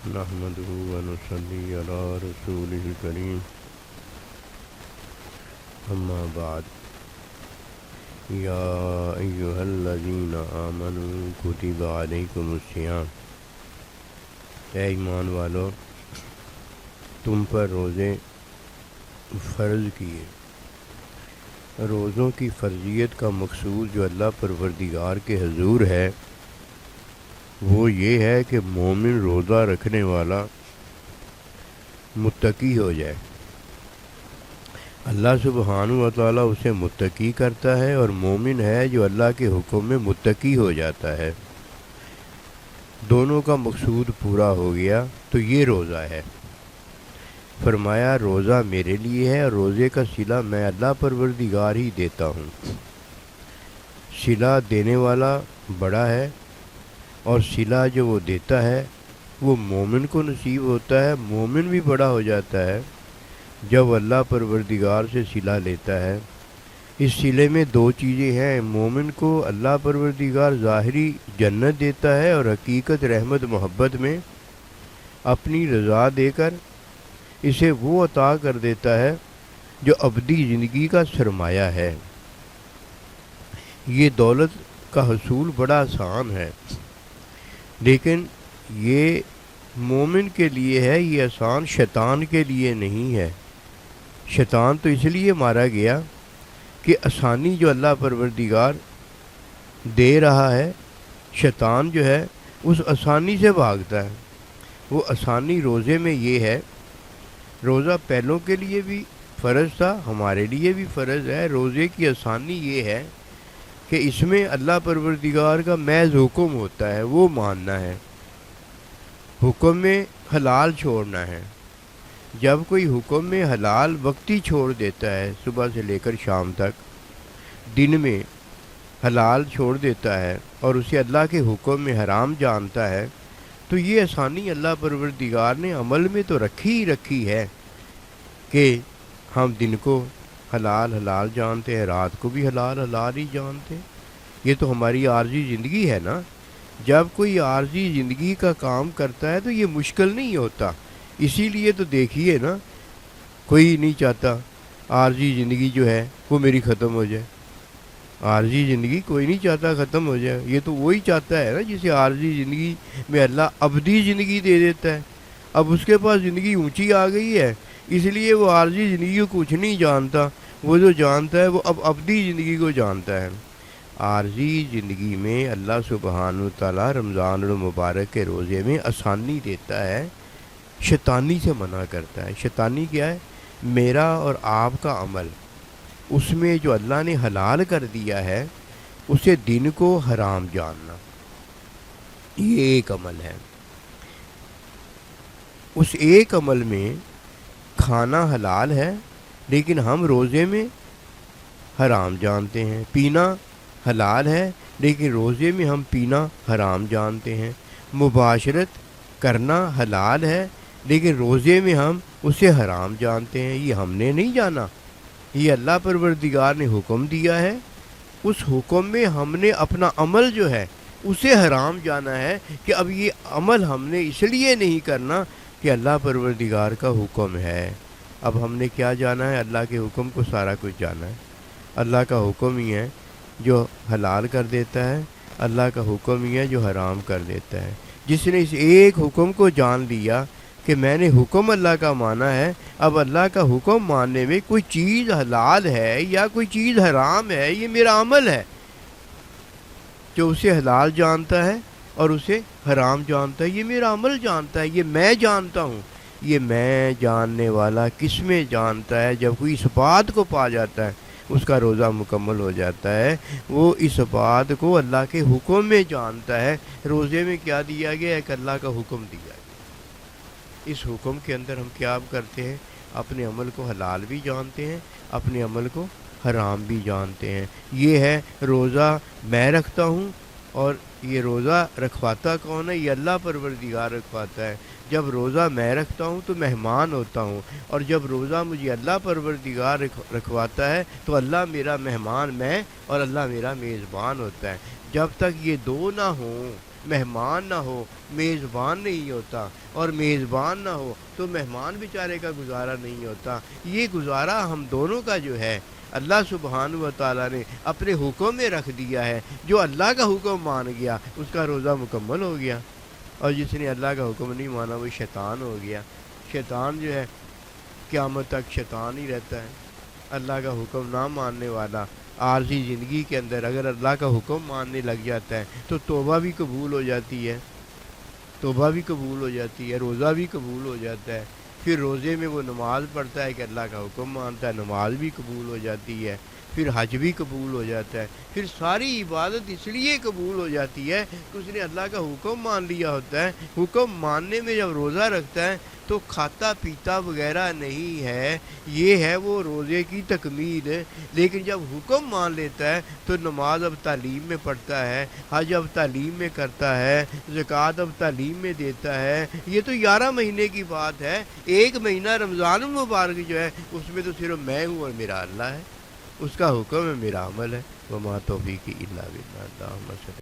نحمده ونصلي على رسوله الكريم أما بعد يا أيها الذين آمنوا كتب عليكم الصيام اے ایمان والو تم پر روزے فرض کیے۔ روزوں کی فرضیت کا مقصود جو اللہ پروردگار کے حضور ہے وہ یہ ہے کہ مومن روزہ رکھنے والا متقی ہو جائے۔ اللہ سبحانہ و تعالیٰ اسے متقی کرتا ہے، اور مومن ہے جو اللہ کے حکم میں متقی ہو جاتا ہے۔ دونوں کا مقصود پورا ہو گیا تو یہ روزہ ہے۔ فرمایا روزہ میرے لیے ہے، اور روزے کا صلہ میں اللہ پروردگار ہی دیتا ہوں۔ صلہ دینے والا بڑا ہے، اور صلہ جو وہ دیتا ہے وہ مومن کو نصیب ہوتا ہے۔ مومن بھی بڑا ہو جاتا ہے جب اللہ پروردگار سے صلہ لیتا ہے۔ اس صلے میں دو چیزیں ہیں، مومن کو اللہ پروردگار ظاہری جنت دیتا ہے، اور حقیقت رحمت محبت میں اپنی رضا دے کر اسے وہ عطا کر دیتا ہے جو ابدی زندگی کا سرمایہ ہے۔ یہ دولت کا حصول بڑا آسان ہے، لیکن یہ مومن کے لیے ہے، یہ آسان شیطان کے لیے نہیں ہے۔ شیطان تو اس لیے مارا گیا کہ آسانی جو اللہ پروردگار دے رہا ہے، شیطان جو ہے اس آسانی سے بھاگتا ہے۔ وہ آسانی روزے میں یہ ہے، روزہ پہلوں کے لیے بھی فرض تھا، ہمارے لیے بھی فرض ہے۔ روزے کی آسانی یہ ہے کہ اس میں اللہ پروردگار کا محض حکم ہوتا ہے، وہ ماننا ہے، حکم میں حلال چھوڑنا ہے۔ جب کوئی حکم میں حلال وقتی چھوڑ دیتا ہے، صبح سے لے کر شام تک دن میں حلال چھوڑ دیتا ہے اور اسے اللہ کے حکم میں حرام جانتا ہے، تو یہ آسانی اللہ پروردگار نے عمل میں تو رکھی ہے کہ ہم دن کو حلال جانتے ہیں، رات کو بھی حلال ہی جانتے ہیں۔ یہ تو ہماری عارضی زندگی ہے نا۔ جب کوئی عارضی زندگی کا کام کرتا ہے تو یہ مشکل نہیں ہوتا۔ اسی لیے تو دیکھیے نا، کوئی نہیں چاہتا عارضی زندگی جو ہے وہ میری ختم ہو جائے۔ عارضی زندگی کوئی نہیں چاہتا ختم ہو جائے، یہ تو وہی چاہتا ہے نا جسے عارضی زندگی میں اللہ ابدی زندگی دے دیتا ہے۔ اب اس کے پاس زندگی اونچی آ گئی ہے، اس لیے وہ عارضی زندگی کو کچھ نہیں جانتا، وہ جو جانتا ہے وہ اب ابدی زندگی کو جانتا ہے۔ عارضی زندگی میں اللہ سبحانہ وتعالیٰ رمضان المبارک کے روزے میں آسانی دیتا ہے، شیطانی سے منع کرتا ہے۔ شیطانی کیا ہے؟ میرا اور آپ کا عمل، اس میں جو اللہ نے حلال کر دیا ہے اسے دن کو حرام جاننا، یہ ایک عمل ہے۔ اس ایک عمل میں کھانا حلال ہے لیکن ہم روزے میں حرام جانتے ہیں، پینا حلال ہے لیکن روزے میں ہم پینا حرام جانتے ہیں، مباشرت کرنا حلال ہے لیکن روزے میں ہم اسے حرام جانتے ہیں۔ یہ ہم نے نہیں جانا، یہ اللہ پروردگار نے حکم دیا ہے، اس حکم میں ہم نے اپنا عمل جو ہے اسے حرام جانا ہے کہ اب یہ عمل ہم نے اس لیے نہیں کرنا کہ اللہ پروردگار کا حکم ہے۔ اب ہم نے کیا جانا ہے؟ اللہ کے حکم کو سارا کچھ جانا ہے۔ اللہ کا حکم ہی ہے جو حلال کر دیتا ہے، اللہ کا حکم ہی ہے جو حرام کر دیتا ہے۔ جس نے اس ایک حکم کو جان لیا کہ میں نے حکم اللہ کا مانا ہے، اب اللہ کا حکم ماننے میں کوئی چیز حلال ہے یا کوئی چیز حرام ہے، یہ میرا عمل ہے جو اسے حلال جانتا ہے اور اسے حرام جانتا ہے، یہ میرا عمل جانتا ہے، یہ میں جانتا ہوں۔ یہ میں جاننے والا کس میں جانتا ہے؟ جب کوئی اس بات کو پا جاتا ہے اس کا روزہ مکمل ہو جاتا ہے، وہ اس بات کو اللہ کے حکم میں جانتا ہے۔ روزے میں کیا دیا گیا؟ ایک اللہ کا حکم دیا گیا، اس حکم کے اندر ہم کیا کرتے ہیں؟ اپنے عمل کو حلال بھی جانتے ہیں، اپنے عمل کو حرام بھی جانتے ہیں۔ یہ ہے روزہ میں رکھتا ہوں، اور یہ روزہ رکھواتا کون ہے؟ یہ اللہ پروردگار رکھواتا ہے۔ جب روزہ میں رکھتا ہوں تو مہمان ہوتا ہوں، اور جب روزہ مجھے اللہ پروردگار رکھواتا ہے تو اللہ میرا مہمان میں اور اللہ میرا میزبان ہوتا ہے۔ جب تک یہ دو نہ ہوں مہمان نہ ہو میزبان نہیں ہوتا، اور میزبان نہ ہو تو مہمان بیچارے کا گزارا نہیں ہوتا۔ یہ گزارا ہم دونوں کا جو ہے اللہ سبحانہ و تعالیٰ نے اپنے حکم میں رکھ دیا ہے۔ جو اللہ کا حکم مان گیا اس کا روزہ مکمل ہو گیا، اور جس نے اللہ کا حکم نہیں مانا وہ شیطان ہو گیا۔ شیطان جو ہے قیامت تک شیطان ہی رہتا ہے۔ اللہ کا حکم نہ ماننے والا عارضی زندگی کے اندر اگر اللہ کا حکم ماننے لگ جاتا ہے تو توبہ بھی قبول ہو جاتی ہے، توبہ بھی قبول ہو جاتی ہے، روزہ بھی قبول ہو جاتا ہے۔ پھر روزے میں وہ نماز پڑھتا ہے کہ اللہ کا حکم مانتا ہے، نماز بھی قبول ہو جاتی ہے، پھر حج بھی قبول ہو جاتا ہے۔ پھر ساری عبادت اس لیے قبول ہو جاتی ہے کہ اس نے اللہ کا حکم مان لیا ہوتا ہے۔ حکم ماننے میں جب روزہ رکھتا ہے تو کھاتا پیتا وغیرہ نہیں ہے، یہ ہے وہ روزے کی تکمیل۔ لیکن جب حکم مان لیتا ہے تو نماز اب تعلیم میں پڑھتا ہے، حج اب تعلیم میں کرتا ہے، زکوٰۃ اب تعلیم میں دیتا ہے۔ یہ تو 11 مہینے کی بات ہے۔ ایک مہینہ رمضان المبارک جو ہے اس میں تو صرف میں ہوں اور میرا اللہ ہے، اس کا حکم ہے، میرا عمل ہے۔ وما توفیقی الا باللہ۔ اللہم صل